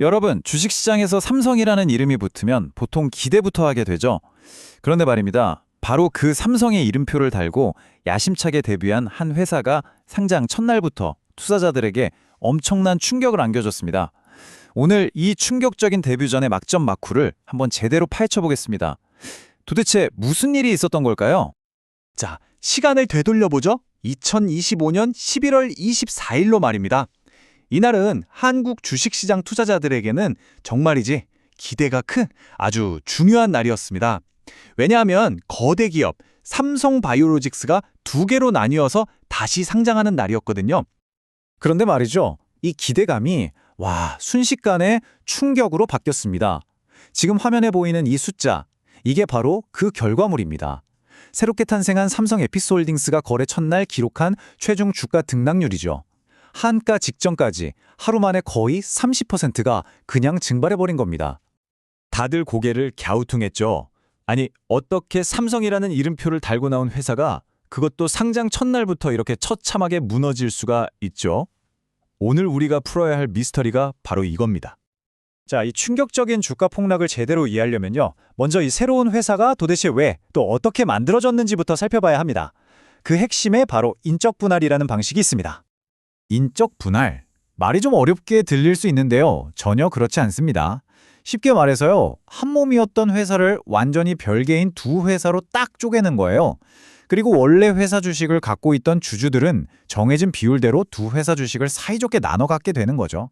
여러분, 주식시장에서 삼성이라는 이름이 붙으면 보통 기대부터 하게 되죠. 그런데 말입니다. 바로 그 삼성의 이름표를 달고 야심차게 데뷔한 한 회사가 상장 첫날부터 투자자들에게 엄청난 충격을 안겨줬습니다. 오늘 이 충격적인 데뷔 전의 막전 막후를 한번 제대로 파헤쳐 보겠습니다. 도대체 무슨 일이 있었던 걸까요? 자, 시간을 되돌려보죠. 2025년 11월 24일로 말입니다. 이날은 한국 주식시장 투자자들에게는 정말이지 기대가 큰 아주 중요한 날이었습니다. 왜냐하면 거대 기업 삼성바이오로직스가 두 개로 나뉘어서 다시 상장하는 날이었거든요. 그런데 말이죠. 이 기대감이 순식간에 충격으로 바뀌었습니다. 지금 화면에 보이는 이 숫자, 이게 바로 그 결과물입니다. 새롭게 탄생한 삼성 에피스홀딩스가 거래 첫날 기록한 최종 주가 등락률이죠. 한가 직전까지 하루 만에 거의 30%가 그냥 증발해버린 겁니다. 다들 고개를 갸우뚱했죠. 아니, 어떻게 삼성이라는 이름표를 달고 나온 회사가 그것도 상장 첫날부터 이렇게 처참하게 무너질 수가 있죠? 오늘 우리가 풀어야 할 미스터리가 바로 이겁니다. 자, 이 충격적인 주가 폭락을 제대로 이해하려면요. 먼저 이 새로운 회사가 도대체 왜, 또 어떻게 만들어졌는지부터 살펴봐야 합니다. 그 핵심에 바로 인적 분할이라는 방식이 있습니다. 인적 분할. 말이 좀 어렵게 들릴 수 있는데요. 전혀 그렇지 않습니다. 쉽게 말해서요. 한 몸이었던 회사를 완전히 별개인 두 회사로 딱 쪼개는 거예요. 그리고 원래 회사 주식을 갖고 있던 주주들은 정해진 비율대로 두 회사 주식을 사이좋게 나눠 갖게 되는 거죠.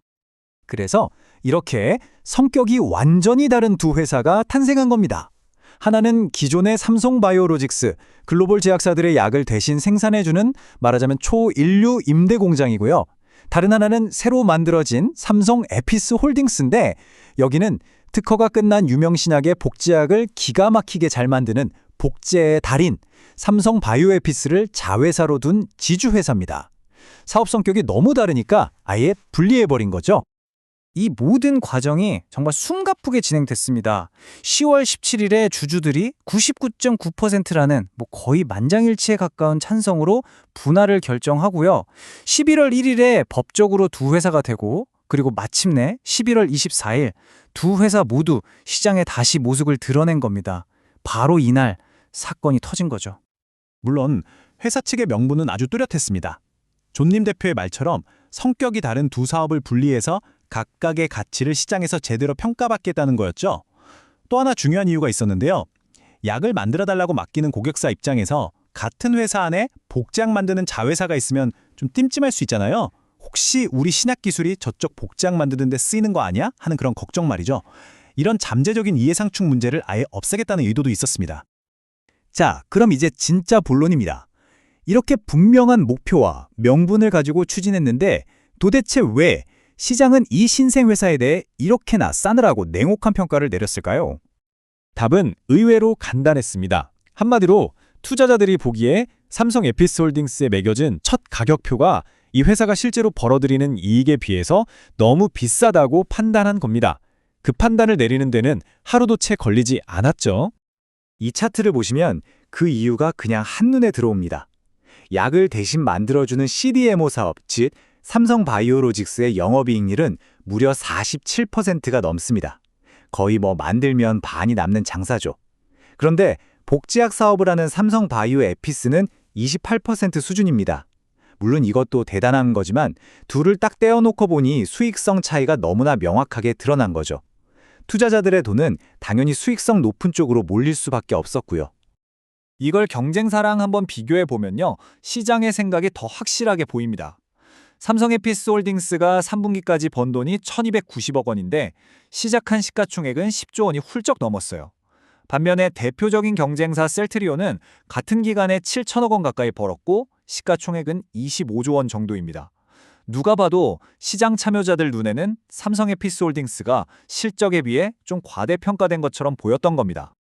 그래서 이렇게 성격이 완전히 다른 두 회사가 탄생한 겁니다. 하나는 기존의 삼성바이오로직스, 글로벌 제약사들의 약을 대신 생산해주는 말하자면 초인류 임대 공장이고요. 다른 하나는 새로 만들어진 삼성 에피스홀딩스인데 여기는 특허가 끝난 유명 신약의 복제약을 기가 막히게 잘 만드는 복제의 달인 삼성 바이오에피스를 자회사로 둔 지주회사입니다. 사업 성격이 너무 다르니까 아예 분리해버린 거죠. 이 모든 과정이 정말 숨가쁘게 진행됐습니다. 10월 17일에 주주들이 99.9%라는 거의 만장일치에 가까운 찬성으로 분할을 결정하고요. 11월 1일에 법적으로 두 회사가 되고 그리고 마침내 11월 24일 두 회사 모두 시장에 다시 모습을 드러낸 겁니다. 바로 이날 사건이 터진 거죠. 물론 회사 측의 명분은 아주 뚜렷했습니다. 존님 대표의 말처럼 성격이 다른 두 사업을 분리해서 각각의 가치를 시장에서 제대로 평가받겠다는 거였죠. 또 하나 중요한 이유가 있었는데요. 약을 만들어달라고 맡기는 고객사 입장에서 같은 회사 안에 복제약 만드는 자회사가 있으면 좀 찜찜할 수 있잖아요. 혹시 우리 신약 기술이 저쪽 복제약 만드는 데 쓰이는 거 아니야? 하는 그런 걱정 말이죠. 이런 잠재적인 이해상충 문제를 아예 없애겠다는 의도도 있었습니다. 자, 그럼 이제 진짜 본론입니다. 이렇게 분명한 목표와 명분을 가지고 추진했는데 도대체 왜 시장은 이 신생회사에 대해 이렇게나 싸늘하고 냉혹한 평가를 내렸을까요? 답은 의외로 간단했습니다. 한마디로 투자자들이 보기에 삼성 에피스홀딩스에 매겨진 첫 가격표가 이 회사가 실제로 벌어들이는 이익에 비해서 너무 비싸다고 판단한 겁니다. 그 판단을 내리는 데는 하루도 채 걸리지 않았죠. 이 차트를 보시면 그 이유가 그냥 한눈에 들어옵니다. 약을 대신 만들어주는 CDMO 사업, 즉 삼성바이오로직스의 영업이익률은 무려 47%가 넘습니다. 거의 만들면 반이 남는 장사죠. 그런데 복제약 사업을 하는 삼성바이오에피스는 28% 수준입니다. 물론 이것도 대단한 거지만 둘을 딱 떼어놓고 보니 수익성 차이가 너무나 명확하게 드러난 거죠. 투자자들의 돈은 당연히 수익성 높은 쪽으로 몰릴 수밖에 없었고요. 이걸 경쟁사랑 한번 비교해보면요. 시장의 생각이 더 확실하게 보입니다. 삼성 에피스홀딩스가 3분기까지 번 돈이 1290억 원인데 시작한 시가총액은 10조 원이 훌쩍 넘었어요. 반면에 대표적인 경쟁사 셀트리온은 같은 기간에 7천억 원 가까이 벌었고 시가총액은 25조 원 정도입니다. 누가 봐도 시장 참여자들 눈에는 삼성 에피스홀딩스가 실적에 비해 좀 과대평가된 것처럼 보였던 겁니다.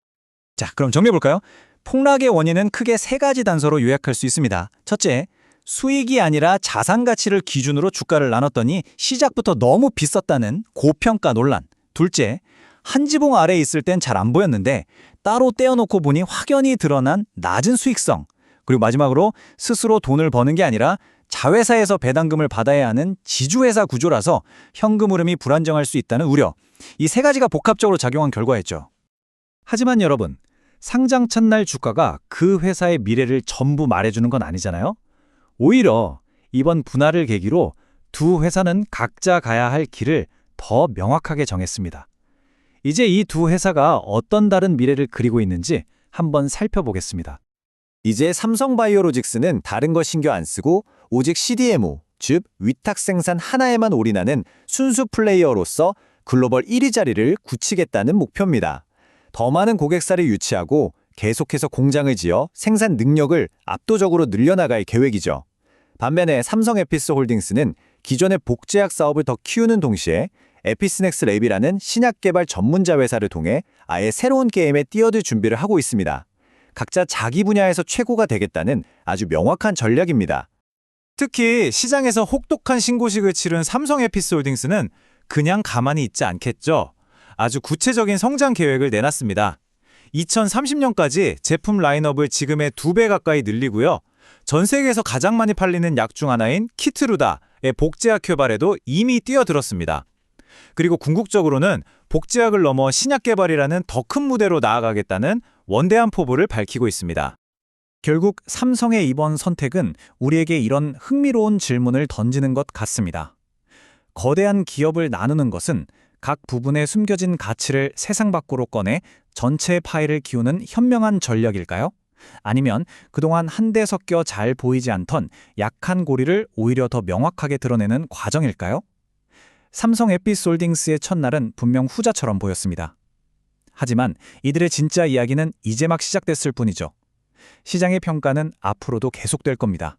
자, 그럼 정리해볼까요? 폭락의 원인은 크게 세 가지 단서로 요약할 수 있습니다. 첫째, 수익이 아니라 자산 가치를 기준으로 주가를 나눴더니 시작부터 너무 비쌌다는 고평가 논란. 둘째, 한 지붕 아래에 있을 땐 잘 안 보였는데 따로 떼어놓고 보니 확연히 드러난 낮은 수익성. 그리고 마지막으로 스스로 돈을 버는 게 아니라 자회사에서 배당금을 받아야 하는 지주회사 구조라서 현금 흐름이 불안정할 수 있다는 우려. 이 세 가지가 복합적으로 작용한 결과였죠. 하지만 여러분, 상장 첫날 주가가 그 회사의 미래를 전부 말해주는 건 아니잖아요? 오히려 이번 분할을 계기로 두 회사는 각자 가야 할 길을 더 명확하게 정했습니다. 이제 이 두 회사가 어떤 다른 미래를 그리고 있는지 한번 살펴보겠습니다. 이제 삼성바이오로직스는 다른 거 신경 안 쓰고 오직 CDMO, 즉 위탁 생산 하나에만 올인하는 순수 플레이어로서 글로벌 1위 자리를 굳히겠다는 목표입니다. 더 많은 고객사를 유치하고 계속해서 공장을 지어 생산 능력을 압도적으로 늘려나갈 계획이죠. 반면에 삼성 에피스홀딩스는 기존의 복제약 사업을 더 키우는 동시에 에피스넥스 랩이라는 신약 개발 전문자 회사를 통해 아예 새로운 게임에 뛰어들 준비를 하고 있습니다. 각자 자기 분야에서 최고가 되겠다는 아주 명확한 전략입니다. 특히 시장에서 혹독한 신고식을 치른 삼성 에피스홀딩스는 그냥 가만히 있지 않겠죠. 아주 구체적인 성장 계획을 내놨습니다. 2030년까지 제품 라인업을 지금의 2배 가까이 늘리고요. 전 세계에서 가장 많이 팔리는 약 중 하나인 키트루다의 복제약 개발에도 이미 뛰어들었습니다. 그리고 궁극적으로는 복제약을 넘어 신약 개발이라는 더 큰 무대로 나아가겠다는 원대한 포부를 밝히고 있습니다. 결국 삼성의 이번 선택은 우리에게 이런 흥미로운 질문을 던지는 것 같습니다. 거대한 기업을 나누는 것은 각 부분에 숨겨진 가치를 세상 밖으로 꺼내 전체 파일을 키우는 현명한 전략일까요? 아니면 그동안 한데 섞여 잘 보이지 않던 약한 고리를 오히려 더 명확하게 드러내는 과정일까요? 삼성 에피스홀딩스의 첫날은 분명 후자처럼 보였습니다. 하지만 이들의 진짜 이야기는 이제 막 시작됐을 뿐이죠. 시장의 평가는 앞으로도 계속될 겁니다.